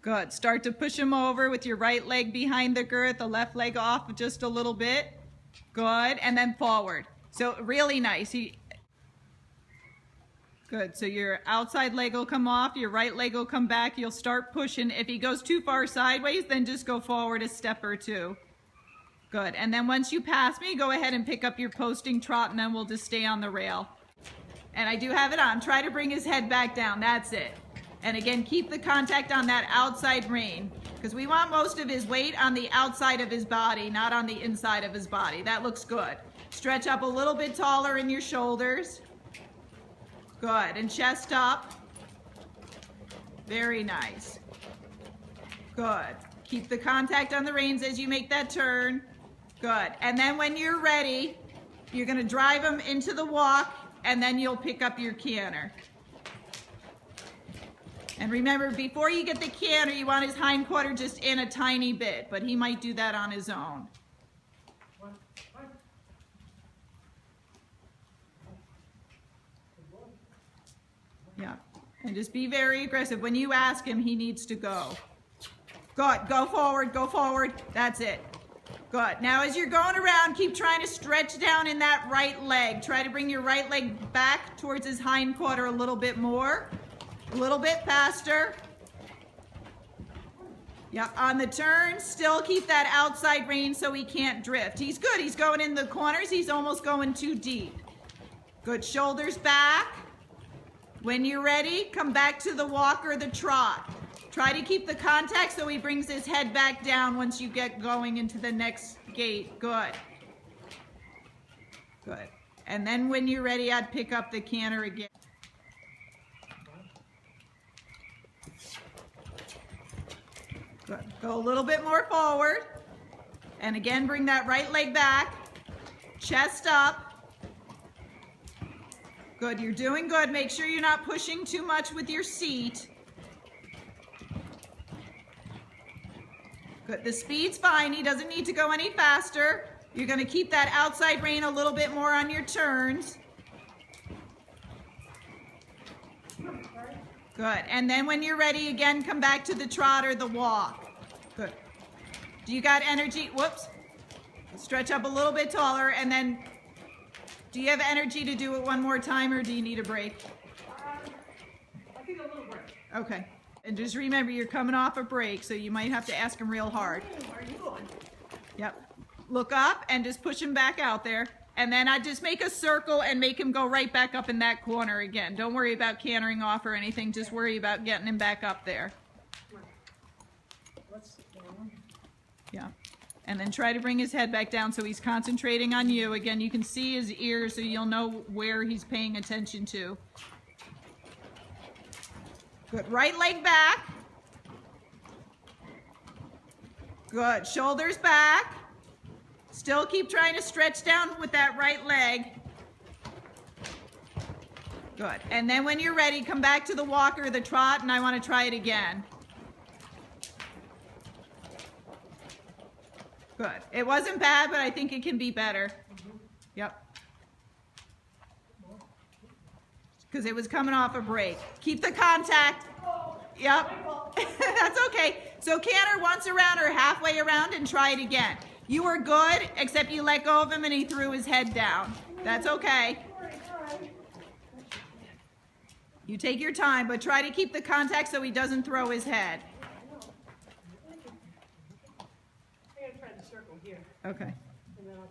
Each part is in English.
Good. Start to push him over with your right leg behind the girth, the left leg off just a little bit. Good. And then forward. So really nice. Good. So your outside leg will come off, your right leg will come back. You'll start pushing. If he goes too far sideways, then just go forward a step or two. Good. And then once you pass me, go ahead and pick up your posting trot, and then we'll just stay on the rail. And I do have it on. Try to bring his head back down. That's it. And again, keep the contact on that outside rein, because we want most of his weight on the outside of his body, not on the inside of his body. That looks good. Stretch up a little bit taller in your shoulders. Good. And chest up. Very nice. Good. Keep the contact on the reins as you make that turn. Good. And then when you're ready, you're going to drive him into the walk, and then you'll pick up your canter. And remember, before you get the canter, you want his hind quarter just in a tiny bit, but he might do that on his own. Yeah, and just be very aggressive. When you ask him, he needs to go. Good, go forward, go forward. That's it. Good. Now as you're going around, keep trying to stretch down in that right leg. Try to bring your right leg back towards his hind quarter a little bit more. A little bit faster. Yep, on the turn, still keep that outside rein so he can't drift. He's good, he's going in the corners, he's almost going too deep. Good, shoulders back. When you're ready, come back to the walk or the trot. Try to keep the contact so he brings his head back down once you get going into the next gait. Good. Good. And then when you're ready, I'd pick up the canter again. Good. Go a little bit more forward. And again, bring that right leg back. Chest up. Good. You're doing good. Make sure you're not pushing too much with your seat. Good. The speed's fine. He doesn't need to go any faster. You're going to keep that outside rein a little bit more on your turns. Good. And then when you're ready, again, come back to the trot or the walk. Good. Do you got energy? Whoops. Stretch up a little bit taller, and then do you have energy to do it one more time, or do you need a break? I think a little break. Okay. And just remember, you're coming off a break, so you might have to ask him real hard. Where are you going? Yep. Look up and just push him back out there. And then I just make a circle and make him go right back up in that corner again. Don't worry about cantering off or anything. Just worry about getting him back up there. Let's sit down. Yeah. And then try to bring his head back down so he's concentrating on you. Again, you can see his ears so you'll know where he's paying attention to. Good. Right leg back. Good. Shoulders back. Still keep trying to stretch down with that right leg. Good. And then when you're ready, come back to the walk or the trot, and I want to try it again. Good. It wasn't bad, but I think it can be better. Yep. Because it was coming off a break. Keep the contact. Yep. That's okay. So canter once around or halfway around and try it again. You were good, except you let go of him and he threw his head down. That's okay. You take your time, but try to keep the contact so he doesn't throw his head. I'm going to try the circle here. Okay. And then I'll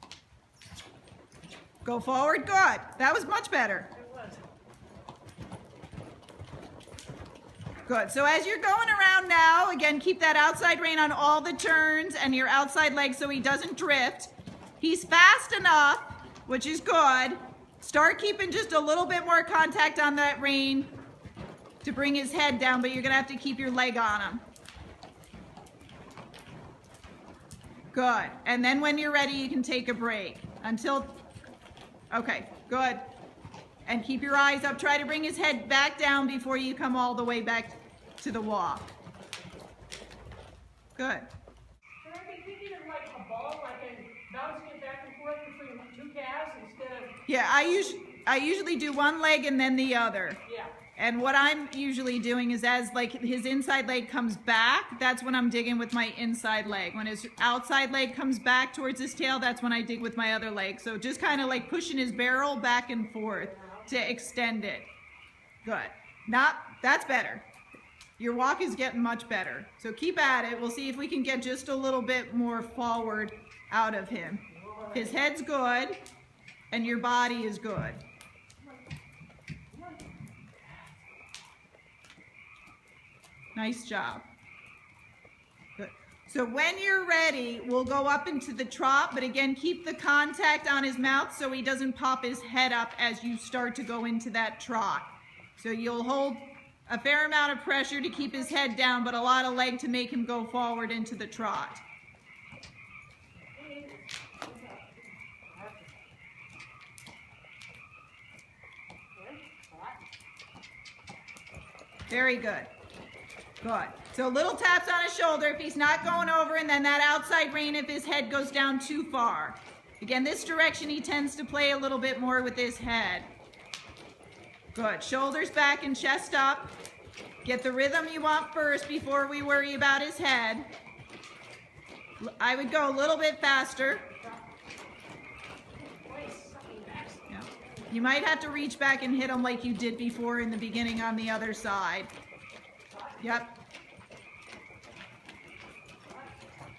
just... Go forward. Good. That was much better. It was. Good. So as you're going around now, again, keep that outside rein on all the turns and your outside leg so he doesn't drift. He's fast enough, which is good. Start keeping just a little bit more contact on that rein to bring his head down, but you're going to have to keep your leg on him. Good. And then when you're ready, you can take a break until... Okay, good. And keep your eyes up. Try to bring his head back down before you come all the way back to the walk. Good. Should I be thinking of like a ball, like and bouncing it back and forth between two calves instead of... Yeah, I usually do one leg and then the other. Yeah. And what I'm usually doing is as like his inside leg comes back, that's when I'm digging with my inside leg. When his outside leg comes back towards his tail, that's when I dig with my other leg. So just kind of like pushing his barrel back and forth to extend it. Good. That's better. Your walk is getting much better. So keep at it. We'll see if we can get just a little bit more forward out of him. His head's good and your body is good. Nice job. Good. So when you're ready, we'll go up into the trot, but again, keep the contact on his mouth so he doesn't pop his head up as you start to go into that trot. So you'll hold a fair amount of pressure to keep his head down, but a lot of leg to make him go forward into the trot. Very good. Good. So little taps on his shoulder if he's not going over, and then that outside rein if his head goes down too far. Again, this direction he tends to play a little bit more with his head. Good. Shoulders back and chest up. Get the rhythm you want first before we worry about his head. I would go a little bit faster. Yeah. You might have to reach back and hit him like you did before in the beginning on the other side. Yep.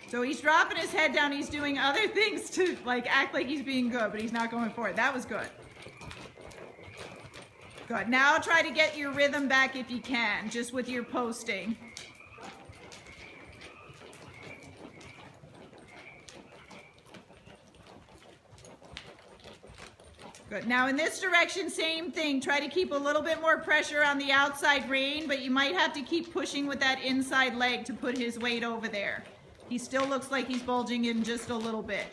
So he's dropping his head down. He's doing other things to like act like he's being good, but he's not going for it. That was good. Good. Now try to get your rhythm back if you can, just with your posting. Good. Now in this direction, same thing. Try to keep a little bit more pressure on the outside rein, but you might have to keep pushing with that inside leg to put his weight over there. He still looks like he's bulging in just a little bit.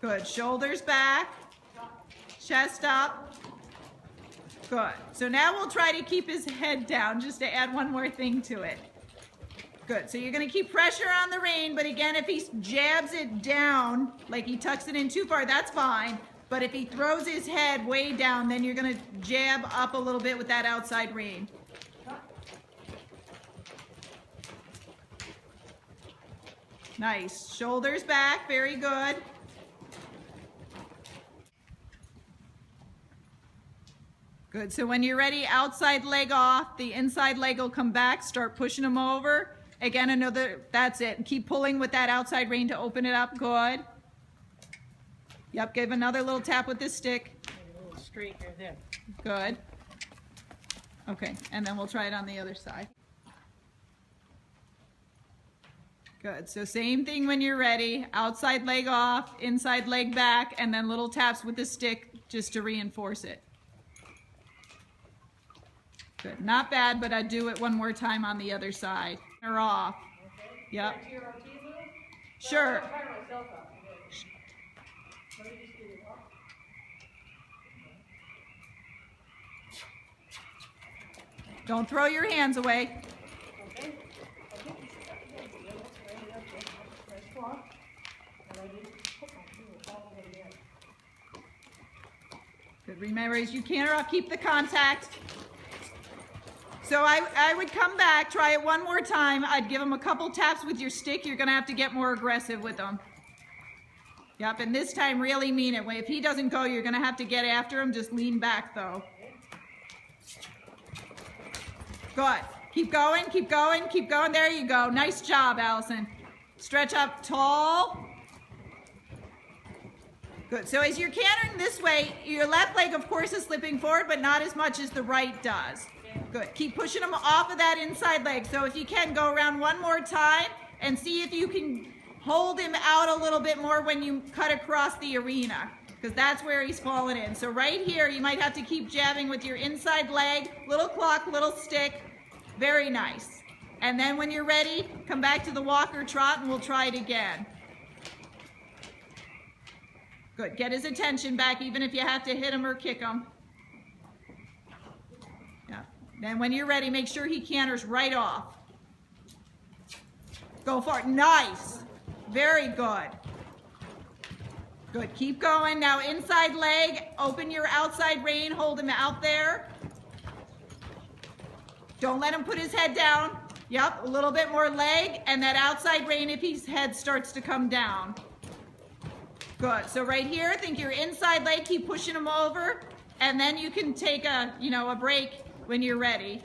Good. Shoulders back. Chest up. Good. So now we'll try to keep his head down just to add one more thing to it. Good. So you're going to keep pressure on the rein, but again, if he jabs it down, like he tucks it in too far, that's fine. But if he throws his head way down, then you're going to jab up a little bit with that outside rein. Nice. Shoulders back. Very good. Good. So when you're ready, outside leg off, the inside leg will come back. Start pushing him over. Again, another, that's it. Keep pulling with that outside rein to open it up. Good. Yep, give another little tap with this stick. A little streak right there. Good. Okay, and then we'll try it on the other side. Good. So same thing when you're ready. Outside leg off, inside leg back, and then little taps with the stick just to reinforce it. Good. Not bad, but I'd do it one more time on the other side. Or off. Okay. Yep. Back to your RT move? Sure. I'm firing myself up. Let me just get it off. Don't throw your hands away. Okay. Good. Remember, as you canter off, keep the contact. So I would come back, try it one more time. I'd give him a couple taps with your stick. You're going to have to get more aggressive with him. Yep, and this time really mean it. If he doesn't go, you're going to have to get after him. Just lean back, though. Good. Keep going, keep going, keep going. There you go. Nice job, Allison. Stretch up tall. Good. So as you're cantering this way, your left leg, of course, is slipping forward, but not as much as the right does. Good. Keep pushing them off of that inside leg. So if you can, go around one more time and see if you can hold him out a little bit more when you cut across the arena, because that's where he's falling in. So right here, you might have to keep jabbing with your inside leg, little clock, little stick. Very nice. And then when you're ready, come back to the walk or trot and we'll try it again. Good. Get his attention back, even if you have to hit him or kick him. Yeah. Then when you're ready, make sure he canters right off. Go for it. Nice. Very good. Good, keep going. Now inside leg, open your outside rein, hold him out there. Don't let him put his head down. Yep, a little bit more leg, and that outside rein if his head starts to come down. Good, so right here, think your inside leg, keep pushing him over, and then you can take a break when you're ready.